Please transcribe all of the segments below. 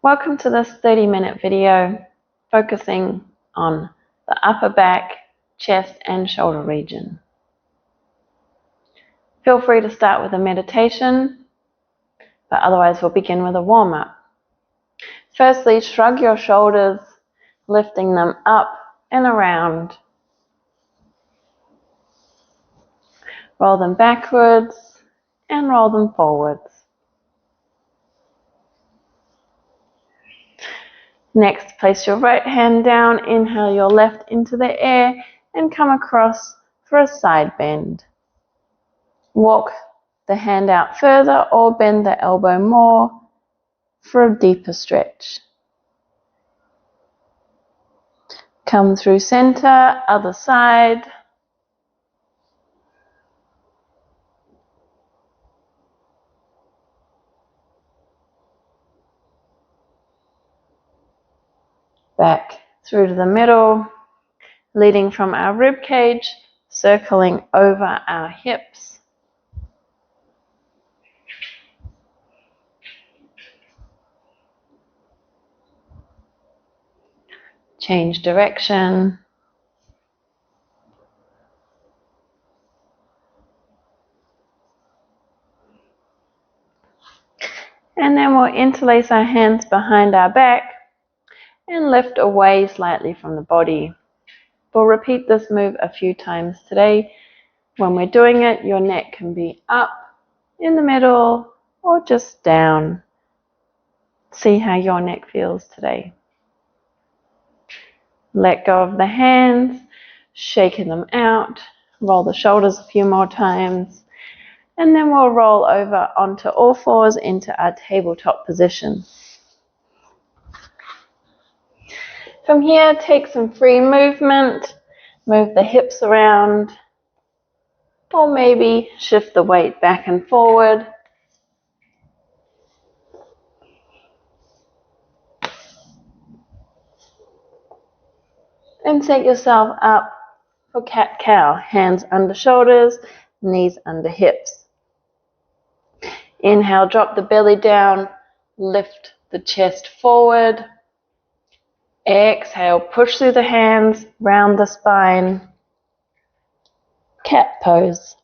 Welcome to this 30-minute video focusing on the upper back, chest and shoulder region. Feel free to start with a meditation, but otherwise we'll begin with a warm-up. Firstly, shrug your shoulders, lifting them up and around. Roll them backwards and roll them forwards. Next, place your right hand down, inhale your left into the air and come across for a side bend. Walk the hand out further or bend the elbow more for a deeper stretch. Come through center, other side. Back through to the middle, leading from our rib cage, circling over our hips. Change direction. And then we'll interlace our hands behind our back and lift away slightly from the body. We'll repeat this move a few times today. When we're doing it, your neck can be up, in the middle, or just down. See how your neck feels today. Let go of the hands, shaking them out. Roll the shoulders a few more times. And then we'll roll over onto all fours into our tabletop position. From here, take some free movement. Move the hips around. Or maybe shift the weight back and forward. And set yourself up for cat-cow. Hands under shoulders, knees under hips. Inhale, drop the belly down, lift the chest forward. Exhale, push through the hands, round the spine. Cat pose.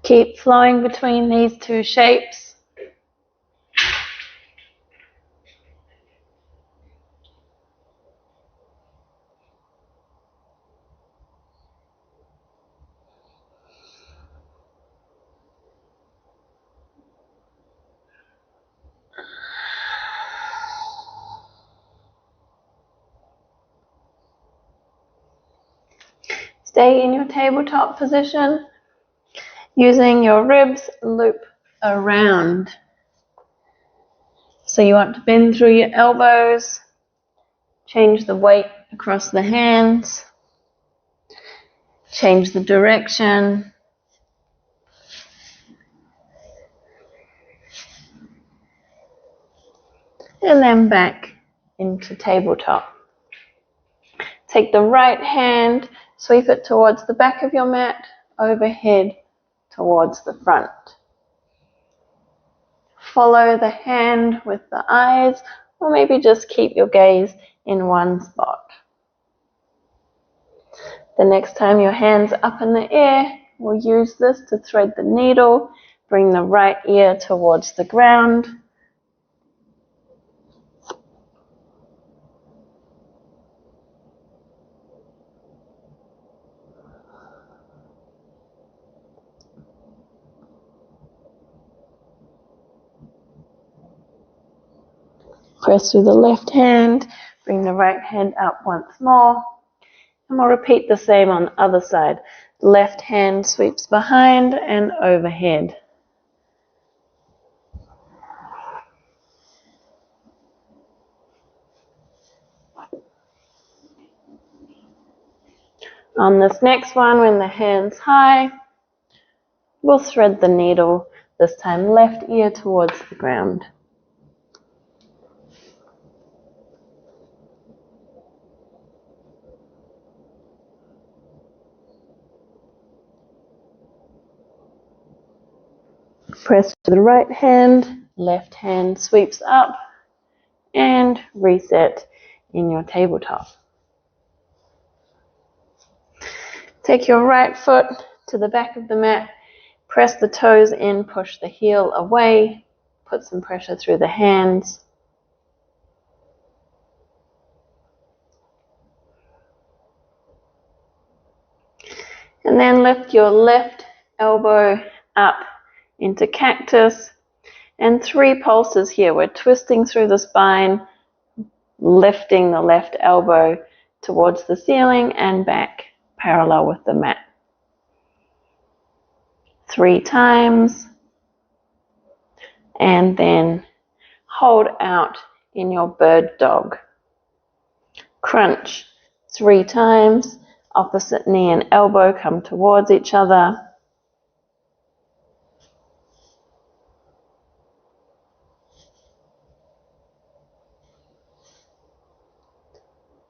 Keep flowing between these two shapes. Stay in your tabletop position, using your ribs loop around. So you want to bend through your elbows, change the weight across the hands, change the direction. And then back into tabletop. Take the right hand, sweep it towards the back of your mat, overhead towards the front. Follow the hand with the eyes, or maybe just keep your gaze in one spot. The next time your hand's up in the air, we'll use this to thread the needle, bring the right ear towards the ground. Press through the left hand, bring the right hand up once more, and we'll repeat the same on the other side. Left hand sweeps behind and overhead. On this next one, when the hand's high, we'll thread the needle, this time left ear towards the ground. Press to the right hand, left hand sweeps up, and reset in your tabletop. Take your right foot to the back of the mat, press the toes in, push the heel away, put some pressure through the hands. And then lift your left elbow up into cactus, and 3 pulses here. We're twisting through the spine, lifting the left elbow towards the ceiling and back parallel with the mat. 3 times, and then hold out in your bird dog. Crunch 3 times, opposite knee and elbow come towards each other.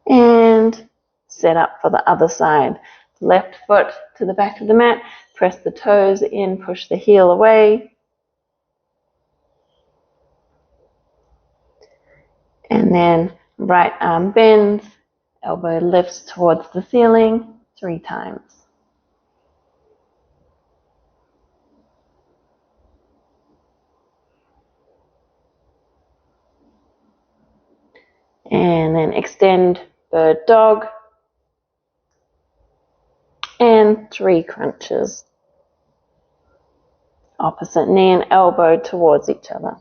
And set up for the other side. Left foot to the back of the mat, press the toes in, push the heel away. And then right arm bends, elbow lifts towards the ceiling 3 times. And then extend bird dog, and 3 crunches. Opposite knee and elbow towards each other.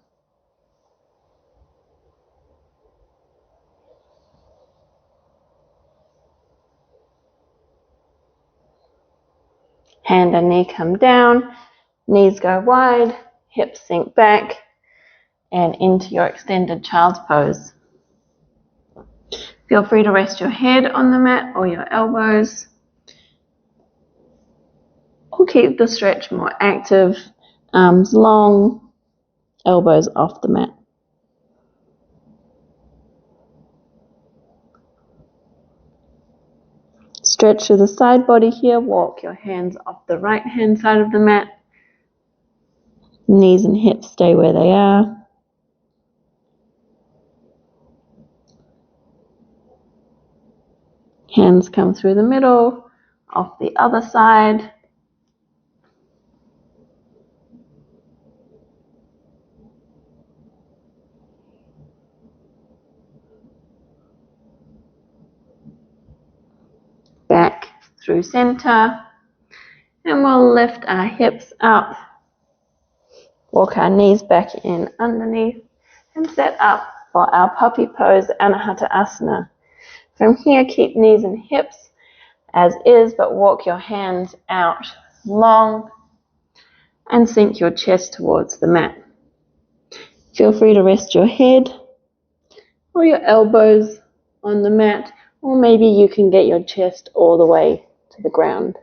Hand and knee come down, knees go wide, hips sink back, and into your extended child's pose. Feel free to rest your head on the mat or your elbows, or keep the stretch more active, arms long, elbows off the mat. Stretch through the side body here, walk your hands off the right hand side of the mat. Knees and hips stay where they are. Hands come through the middle, off the other side. Back through center, and we'll lift our hips up, walk our knees back in underneath, and set up for our puppy pose, Anahata Asana. From here, keep knees and hips as is, but walk your hands out long and sink your chest towards the mat. Feel free to rest your head or your elbows on the mat, or maybe you can get your chest all the way to the ground.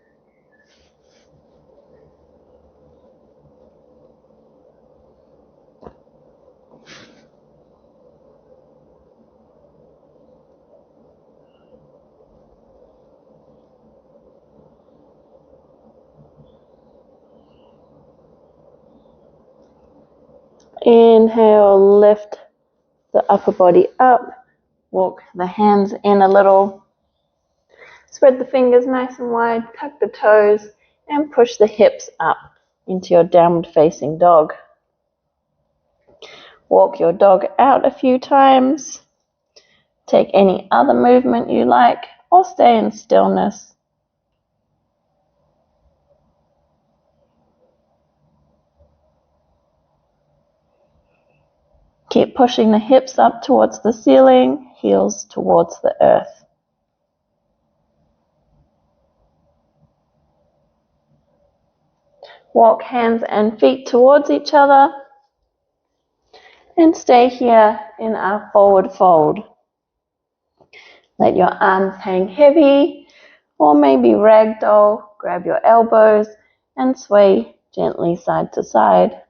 Inhale, lift the upper body up, walk the hands in a little, spread the fingers nice and wide, tuck the toes, and push the hips up into your downward facing dog. Walk your dog out a few times, take any other movement you like, or stay in stillness. Keep pushing the hips up towards the ceiling, heels towards the earth. Walk hands and feet towards each other, and stay here in our forward fold. Let your arms hang heavy, or maybe ragdoll, grab your elbows and sway gently side to side.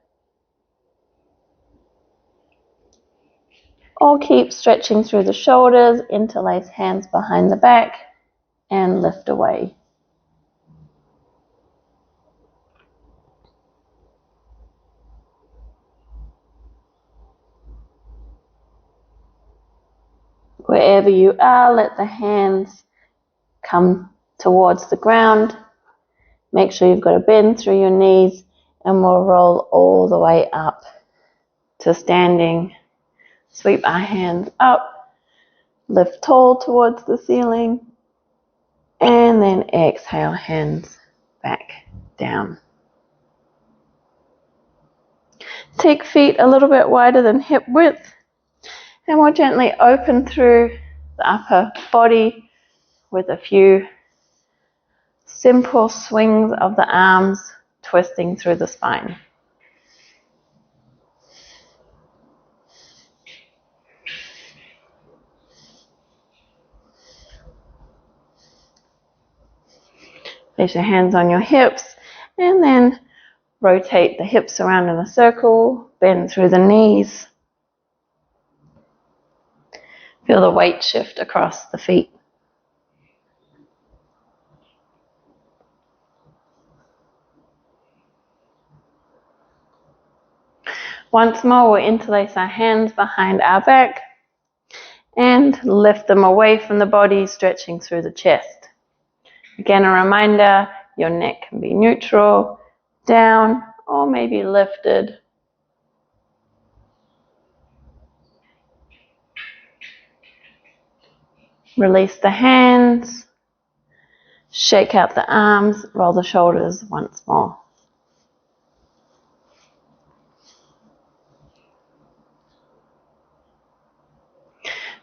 Or keep stretching through the shoulders, interlace hands behind the back, and lift away. Wherever you are, let the hands come towards the ground. Make sure you've got a bend through your knees, and we'll roll all the way up to standing. Sweep our hands up, lift tall towards the ceiling, and then exhale, hands back down. Take feet a little bit wider than hip width, and we'll gently open through the upper body with a few simple swings of the arms, twisting through the spine. Place your hands on your hips, and then rotate the hips around in a circle, bend through the knees. Feel the weight shift across the feet. Once more, we'll interlace our hands behind our back and lift them away from the body, stretching through the chest. Again, a reminder, your neck can be neutral, down, or maybe lifted. Release the hands, shake out the arms, roll the shoulders once more.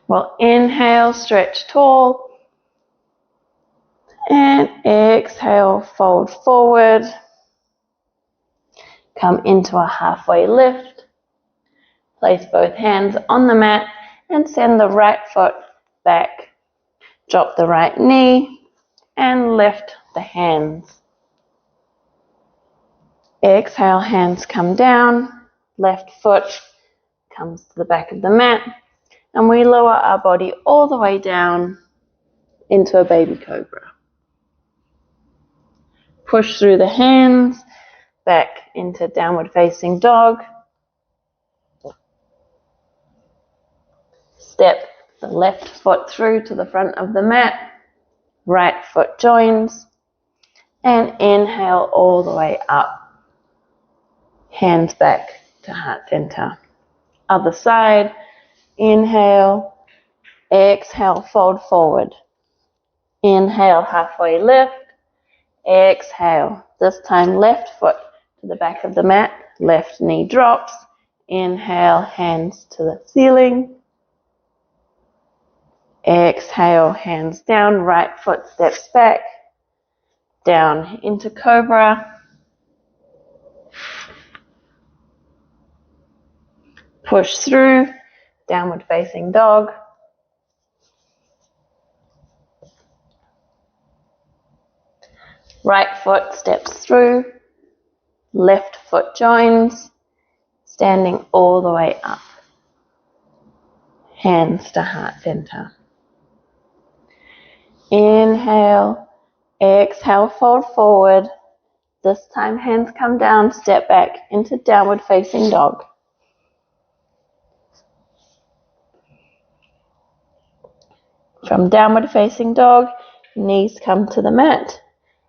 We'll inhale, stretch tall, and exhale, fold forward. Come into a halfway lift. Place both hands on the mat and send the right foot back. Drop the right knee and lift the hands. Exhale, hands come down, left foot comes to the back of the mat, and we lower our body all the way down into a baby cobra. Push through the hands, back into downward facing dog. Step the left foot through to the front of the mat, right foot joins, and inhale all the way up. Hands back to heart center. Other side, inhale, exhale, fold forward. Inhale, halfway lift, exhale. This time left foot to the back of the mat, left knee drops. Inhale, hands to the ceiling. Exhale, hands down, right foot steps back, down into cobra. Push through, downward facing dog. Right foot steps through, left foot joins, standing all the way up. Hands to heart center. Inhale, exhale, fold forward. This time hands come down, step back into downward facing dog. From downward facing dog, knees come to the mat,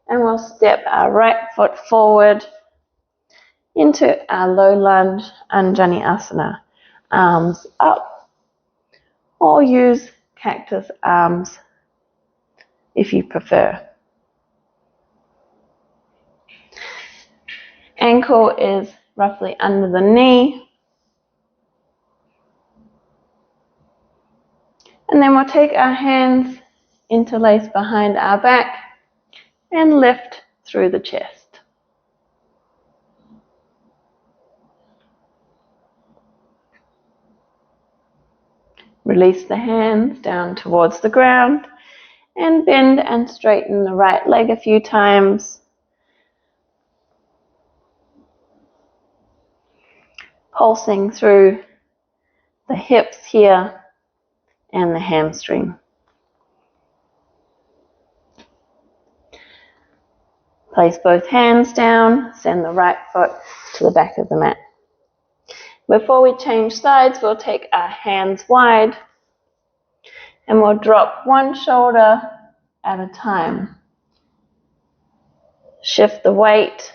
and we'll step our right foot forward into our low lunge Anjali Asana. Arms up, or use cactus arms if you prefer. Ankle is roughly under the knee. And then we'll take our hands, interlace behind our back, and lift through the chest. Release the hands down towards the ground, and bend and straighten the right leg a few times. Pulsing through the hips here and the hamstring. Place both hands down, send the right foot to the back of the mat. Before we change sides, we'll take our hands wide, And we'll drop one shoulder at a time. Shift the weight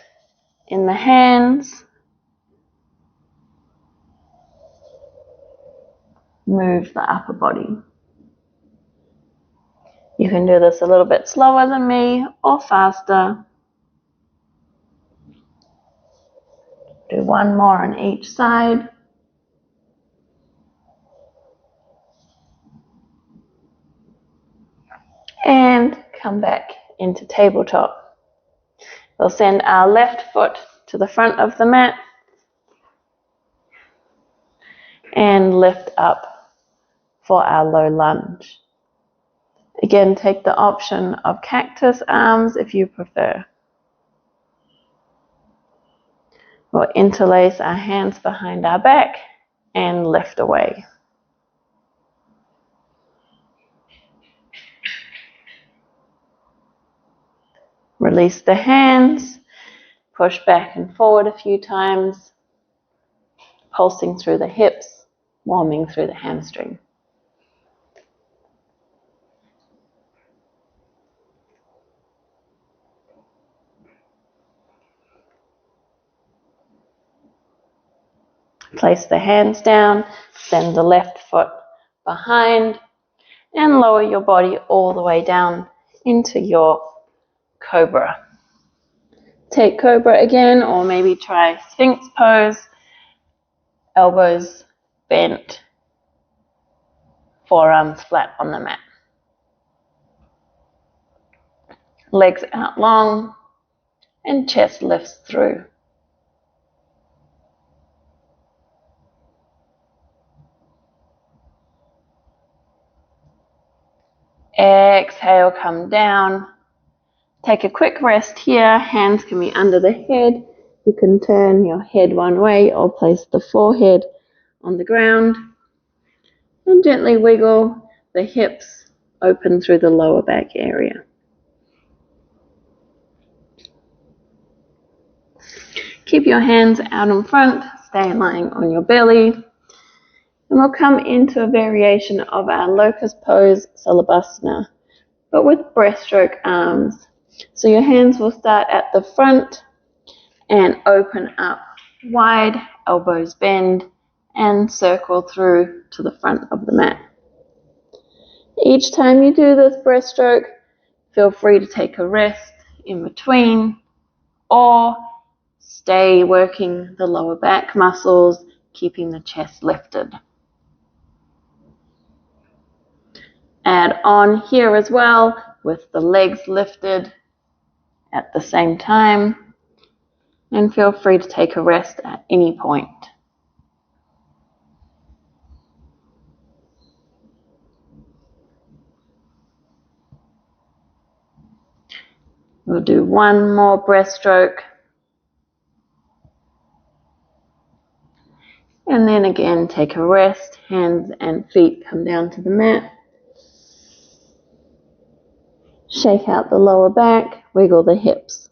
in the hands. Move the upper body. You can do this a little bit slower than me or faster. Do one more on each side. And come back into tabletop. We'll send our left foot to the front of the mat and lift up for our low lunge. Again, take the option of cactus arms if you prefer. We'll interlace our hands behind our back and lift away. Release the hands, push back and forward a few times, pulsing through the hips, warming through the hamstring. Place the hands down, send the left foot behind, and lower your body all the way down into your cobra. Take cobra again, or maybe try Sphinx pose, elbows bent, forearms flat on the mat. Legs out long, and chest lifts through. Exhale, come down. Take a quick rest here. Hands can be under the head. You can turn your head one way or place the forehead on the ground. And gently wiggle the hips open through the lower back area. Keep your hands out in front. Stay lying on your belly. And we'll come into a variation of our locust pose, Salabhasana, but with breaststroke arms. So your hands will start at the front and open up wide, elbows bend, and circle through to the front of the mat. Each time you do this breaststroke, feel free to take a rest in between or stay working the lower back muscles, keeping the chest lifted. Add on here as well with the legs lifted at the same time, and feel free to take a rest at any point. We'll do one more breaststroke, and then again take a rest. Hands and feet come down to the mat. Shake out the lower back, wiggle the hips.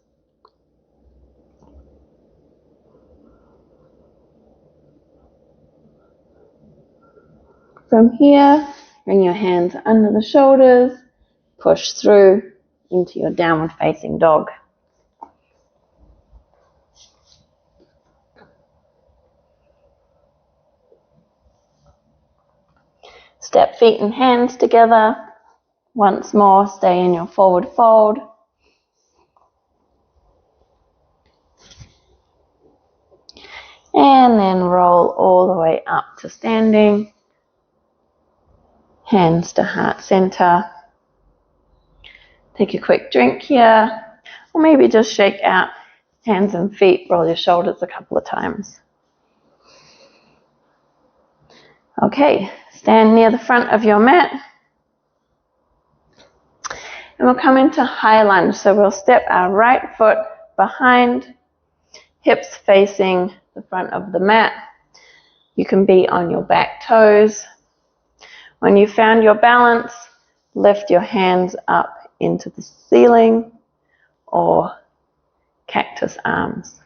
From here, bring your hands under the shoulders, push through into your downward facing dog. Step feet and hands together. Once more, stay in your forward fold. And then roll all the way up to standing. Hands to heart center. Take a quick drink here, or maybe just shake out hands and feet, roll your shoulders a couple of times. Okay, stand near the front of your mat. And we'll come into high lunge. So we'll step our right foot behind, hips facing the front of the mat. You can be on your back toes. When you found your balance, lift your hands up into the ceiling or cactus arms.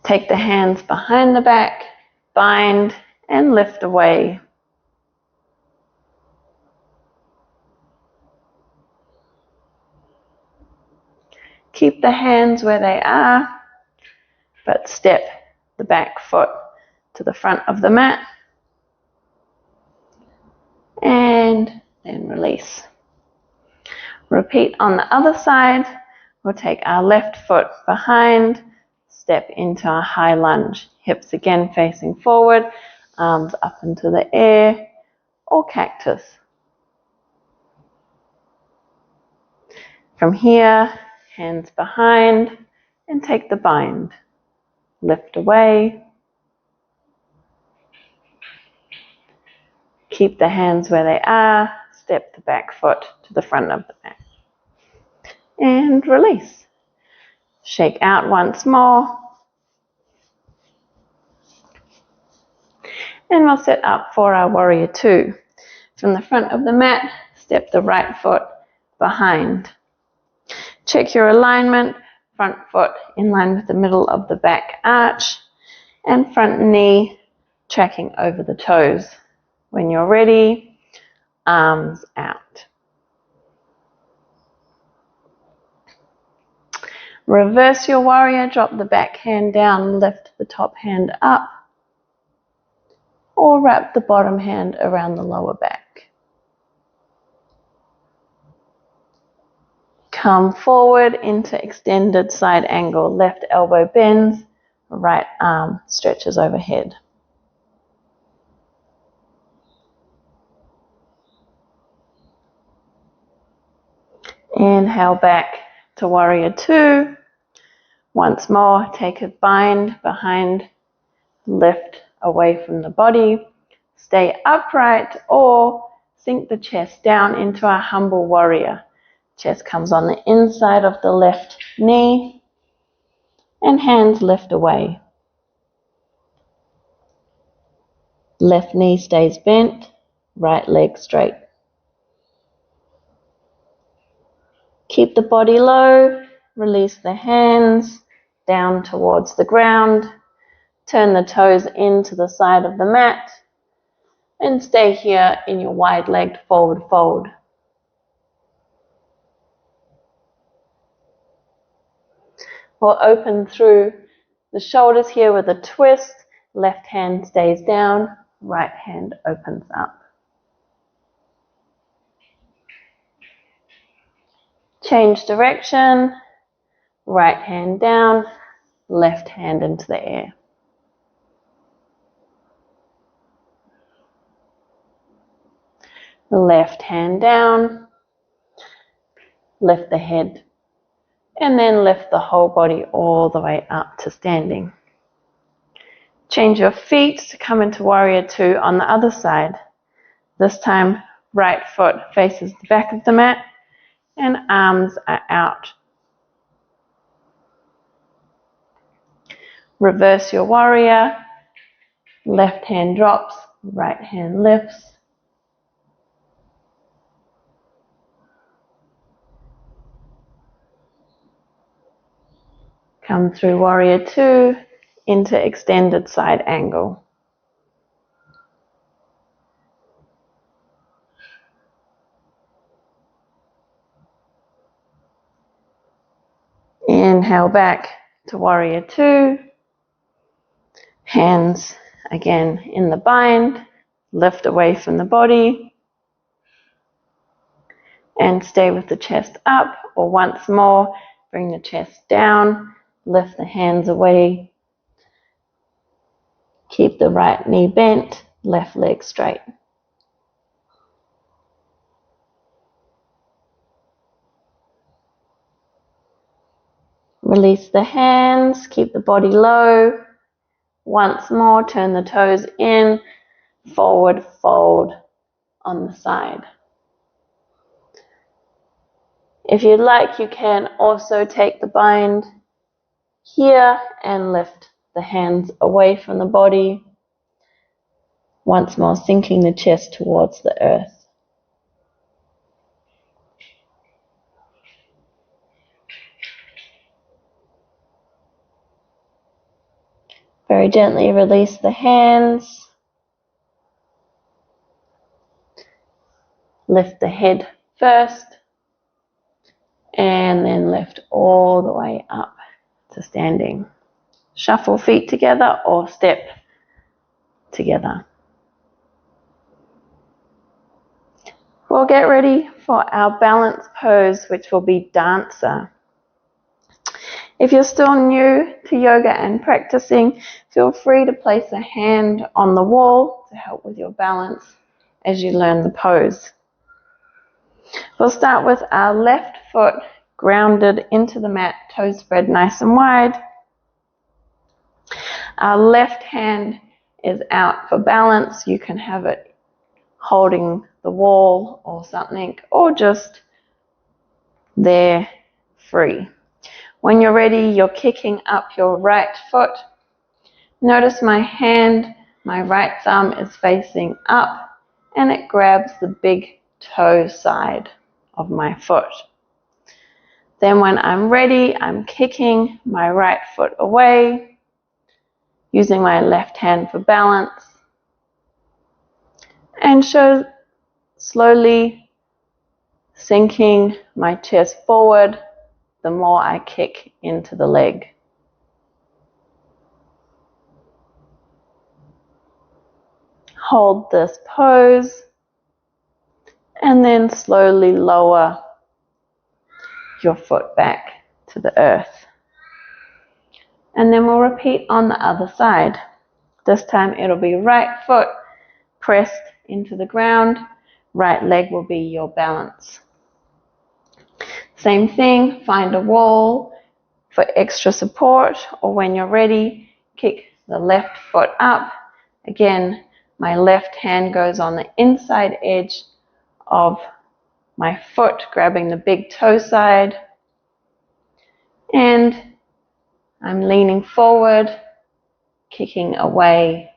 Take the hands behind the back, bind, and lift away. Keep the hands where they are, but step the back foot to the front of the mat and then release. Repeat on the other side. We'll take our left foot behind, step into a high lunge, hips again facing forward, arms up into the air, or cactus. From here, hands behind and take the bind. Lift away. Keep the hands where they are, step the back foot to the front of the mat. And release. Shake out once more. And we'll set up for our warrior two. From the front of the mat, step the right foot behind. Check your alignment, front foot in line with the middle of the back arch, and front knee tracking over the toes. When you're ready, arms out. Reverse your warrior, drop the back hand down, lift the top hand up, or wrap the bottom hand around the lower back. Come forward into extended side angle. Left elbow bends, right arm stretches overhead. Inhale back to warrior two. Once more, take a bind behind, lift away from the body. Stay upright or sink the chest down into a humble warrior. Chest comes on the inside of the left knee and hands lift away. Left knee stays bent, right leg straight. Keep the body low, release the hands down towards the ground. Turn the toes into the side of the mat and stay here in your wide-legged forward fold. We'll open through the shoulders here with a twist. Left hand stays down, right hand opens up. Change direction, right hand down, left hand into the air. Left hand down, lift the head, and then lift the whole body all the way up to standing. Change your feet to come into warrior two on the other side. This time, right foot faces the back of the mat and arms are out. Reverse your warrior. Left hand drops, right hand lifts. Come through warrior two into extended side angle. Inhale back to warrior two. Hands again in the bind. Lift away from the body. And stay with the chest up, or once more, bring the chest down. Lift the hands away. Keep the right knee bent, left leg straight. Release the hands, keep the body low. Once more, turn the toes in, forward fold on the side. If you'd like, you can also take the bind here and lift the hands away from the body. Once more, sinking the chest towards the earth. Very gently release the hands. Lift the head first and then lift all the way up to standing. Shuffle feet together or step together. We'll get ready for our balance pose, which will be dancer. If you're still new to yoga and practicing, feel free to place a hand on the wall to help with your balance as you learn the pose. We'll start with our left foot grounded into the mat, toes spread nice and wide. Our left hand is out for balance. You can have it holding the wall or something, or just there free. When you're ready, you're kicking up your right foot. Notice my hand, my right thumb is facing up and it grabs the big toe side of my foot. Then when I'm ready, I'm kicking my right foot away, using my left hand for balance, and slowly sinking my chest forward the more I kick into the leg. Hold this pose and then slowly lower your foot back to the earth. And then we'll repeat on the other side. This time it'll be right foot pressed into the ground, right leg will be your balance. Same thing, find a wall for extra support, or when you're ready, kick the left foot up. Again, my left hand goes on the inside edge of my foot, grabbing the big toe side, and I'm leaning forward, kicking away.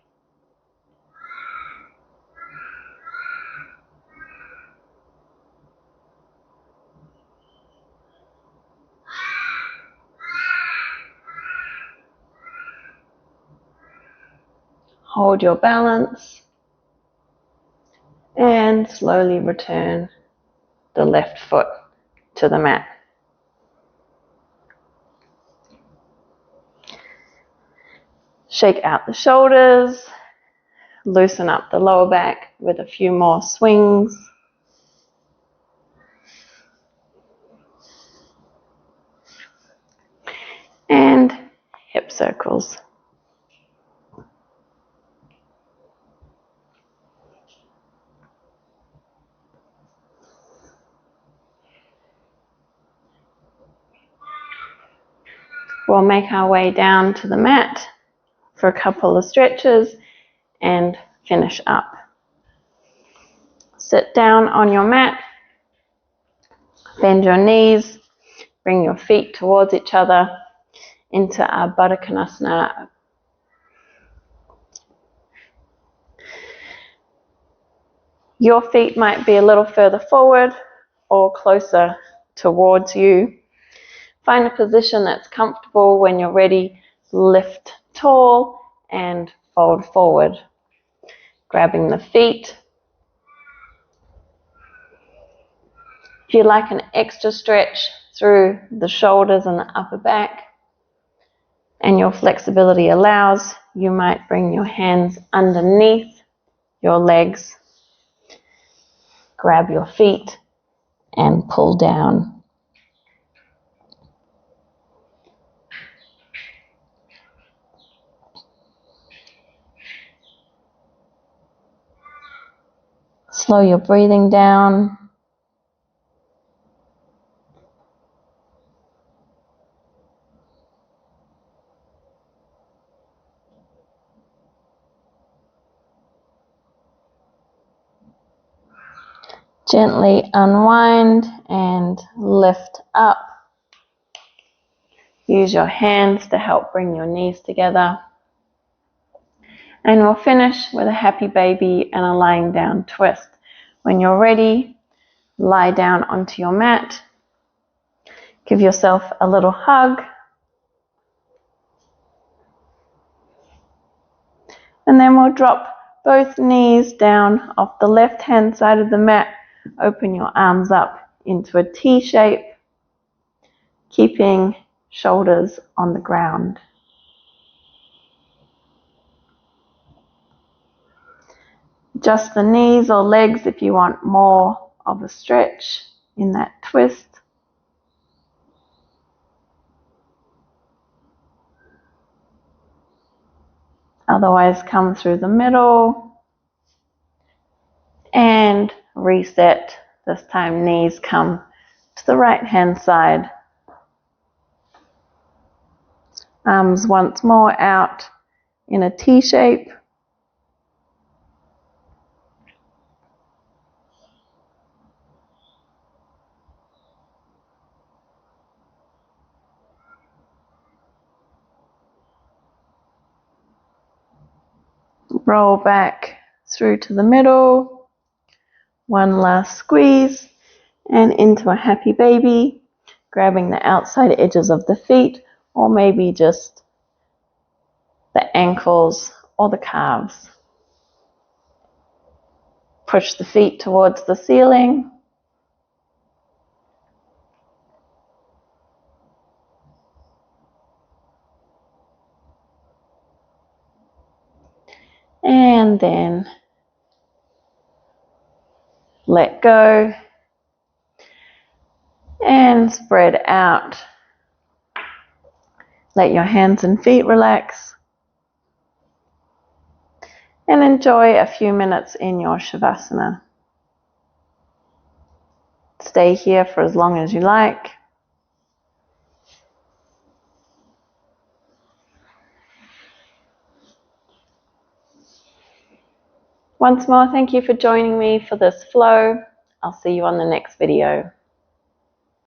Hold your balance and slowly return the left foot to the mat. Shake out the shoulders, loosen up the lower back with a few more swings. And hip circles. We'll make our way down to the mat for a couple of stretches and finish up. Sit down on your mat, bend your knees, bring your feet towards each other into our Baddha Konasana. Your feet might be a little further forward or closer towards you. Find a position that's comfortable. When you're ready, lift tall and fold forward, grabbing the feet. If you like an extra stretch through the shoulders and the upper back, and your flexibility allows, you might bring your hands underneath your legs, grab your feet and pull down. Slow your breathing down. Gently unwind and lift up. Use your hands to help bring your knees together. And we'll finish with a happy baby and a lying down twist. When you're ready, lie down onto your mat. Give yourself a little hug. And then we'll drop both knees down off the left-hand side of the mat open your arms up into a T shape, keeping shoulders on the ground. Adjust the knees or legs if you want more of a stretch in that twist. Otherwise, come through the middle and reset. This time, knees come to the right hand side. Arms once more out in a T shape. Roll back through to the middle. One last squeeze and into a happy baby, grabbing the outside edges of the feet or maybe just the ankles or the calves. Push the feet towards the ceiling. And then let go and spread out. Let your hands and feet relax and enjoy a few minutes in your Shavasana. Stay here for as long as you like. Once more, thank you for joining me for this flow. I'll see you on the next video.